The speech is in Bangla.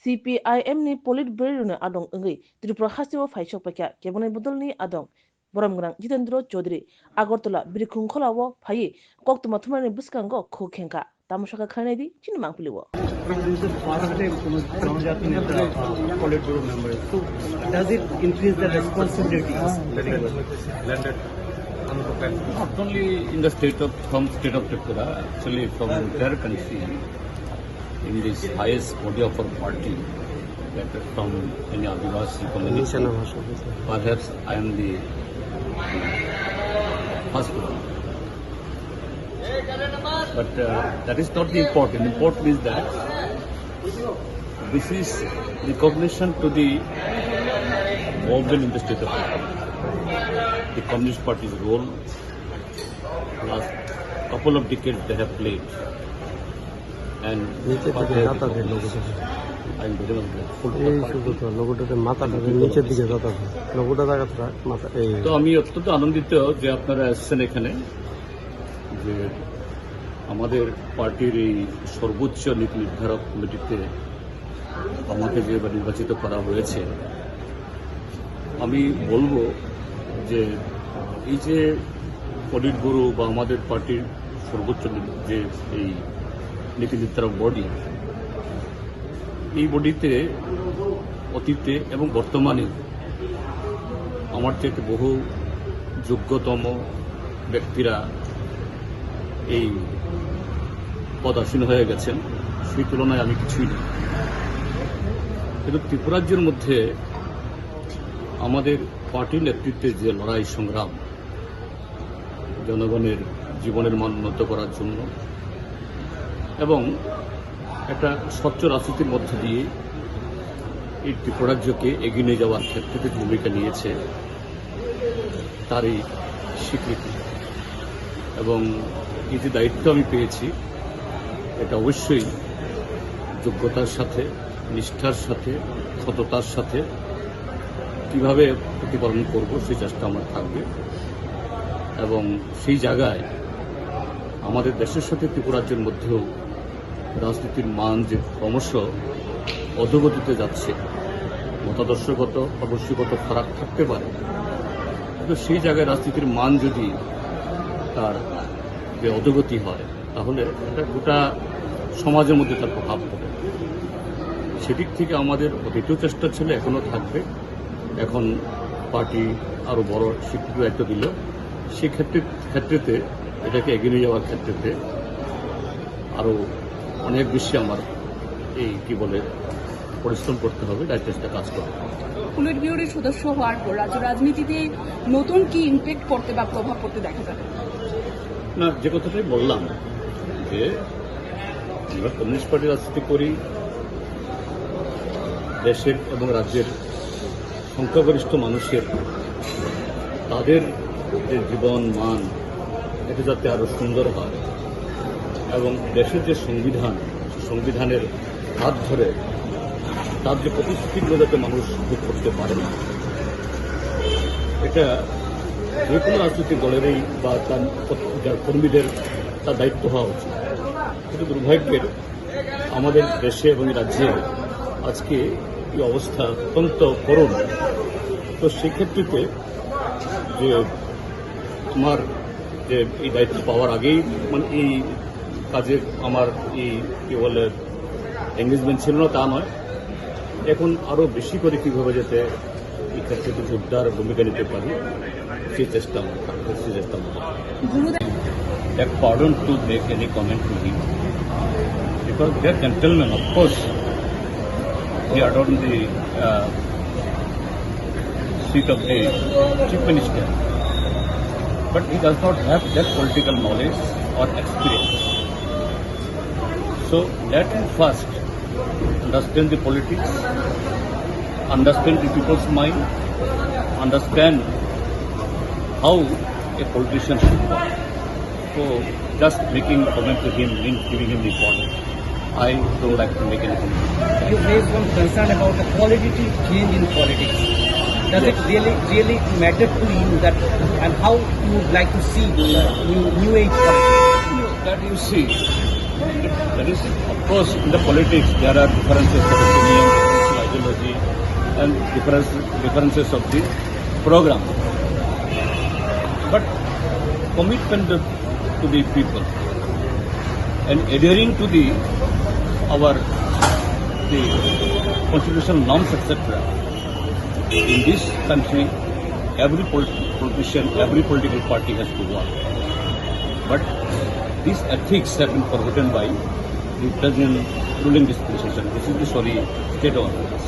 CPIM ni Politburo ni adong engi Tripura Hasiwa Faisok Pakya Cabinet Budol ni adong Boramgrang Jitendro Chaudhary Agartala Birikungkholawo Phayi Koktuma Thumani Buskango Khokhenka Tamushaka Khanedi Chinmangpuliwo. This is part of the Janajati Neta Politburo member. So does it increase the responsibilities? Not only in the state of Tripura, actually from the entire country, in this highest body of our party, that from any Adivasi community, perhaps I am the first one. But that is not the important. The important is that this is recognition to the movement in the state of Tripura. The Communist Party's role last couple of decades they have played, and I am very much grateful to the party. তো আমি অত্যন্ত আনন্দিত যে আপনারা এসেছেন এখানে, যে আমাদের পার্টির এই সর্বোচ্চ নীতি নির্ধারক কমিটিতে আমাকে যে নির্বাচিত করা হয়েছে। আমি বলবো যে এই যে পলিটব্যুরো বা আমাদের পার্টির সর্বোচ্চ যে এই নীতি নির্ধারক বডি, এই বডিতে অতীতে এবং বর্তমানে আমার চেয়ে বহু যোগ্যতম ব্যক্তিরা এই পদাসীন হয়ে গেছেন, সেই তুলনায় আমি কিছুই না। কিন্তু ত্রিপুরাজ্যের মধ্যে আমাদের পার্টির নেতৃত্বে যে লড়াই সংগ্রাম, জনগণের জীবনের মান উন্নত করার জন্য এবং একটা স্বচ্ছ রাজনীতির মধ্য দিয়ে এই ত্রিপুরাজ্যকে এগিয়ে নিয়ে যাওয়ার ক্ষেত্রে ভূমিকা নিয়েছে, তারই স্বীকৃতি। এবং এই যে দায়িত্ব আমি পেয়েছি, এটা অবশ্যই যোগ্যতার সাথে, নিষ্ঠার সাথে, সততার সাথে কিভাবে প্রতিপালন করব সেই চেষ্টা আমার থাকবে। এবং সেই জায়গায় আমাদের দেশের সাথে ত্রিপুরাজ্যের মধ্যেও রাজনীতির মান যে ক্রমশ অধোগতিতে যাচ্ছে, মতাদর্শগত অবশ্যগত ফারাক থাকতে পারে, কিন্তু সেই জায়গায় রাজনীতির মান যদি তার যে অধোগতি হয়, তাহলে এটা গোটা সমাজের মধ্যে তার প্রভাব পড়ে। সেদিক থেকে আমাদের অতীতেও চেষ্টা ছিল, এখনও থাকবে। এখন পার্টি আরও বড় স্বীকৃতি দায়িত্ব দিল, সেই ক্ষেত্রেতে এটাকে এগিয়ে নিয়ে যাওয়ার ক্ষেত্রেতে আরও অনেক বেশি আমার এই পরিশ্রম করতে হবে, দায়িত্বটা কাজ করতে হবে। পলিটব্যুরোর সদস্য হওয়ার পর রাজ্য রাজনীতিতে নতুন কি ইমপ্যাক্ট করতে বা প্রভাব পড়তে দেখা যাবে? না, যে কথাটাই বললাম যে আমরা কমিউনিস্ট পার্টি রাজনীতি করি, দেশের এবং রাজ্যের সংখ্যাগরিষ্ঠ মানুষের তাদের যে জীবন মান, এটা যাতে আরো সুন্দর হয় এবং দেশের যে সংবিধানের হাত ধরে তার যে প্রতিশ্রুতিগুলো যাতে মানুষ ভোগ করতে পারে, এটা যে কোনো রাজনৈতিক দলেরই বা তার যার কর্মীদের তার দায়িত্ব হওয়া উচিত। কিন্তু দুর্ভাগ্যের আমাদের দেশে এবং রাজ্যে আজকে এই অবস্থা অত্যন্ত করুণ। তো সেক্ষেত্রে যে আমার যে এই দায়িত্ব পাওয়ার আগেই এই কাজে আমার এই এঙ্গেজমেন্ট ছিল না তা নয়, এখন আরও বেশি করে কীভাবে যাতে এই ক্ষেত্রে জোরদার ভূমিকা নিতে পারি সেই চেষ্টা আমার থাকবে, সেই চেষ্টা আমার। Beg pardon to make any comment to him, because they are gentlemen, of course. He adorned the seat of the Chief Minister, but he does not have that political knowledge or experience. So let him first understand the politics, understand the people's mind, understand how a politician should work. So just making a comment to him means giving him the point. I don't like to make any comment. You raised one concern about the qualitative change in politics. Does it really matter to you that, and how you would like to see new age politics? That you see, that is, of course, in the politics there are differences of opinion, differences of the program, but commitment to the people and adhering to the constitutional norms, etc. In this country, every politician, every political party has to work. But these ethics have been forgotten by the present ruling dispensation. This is the sorry state of affairs.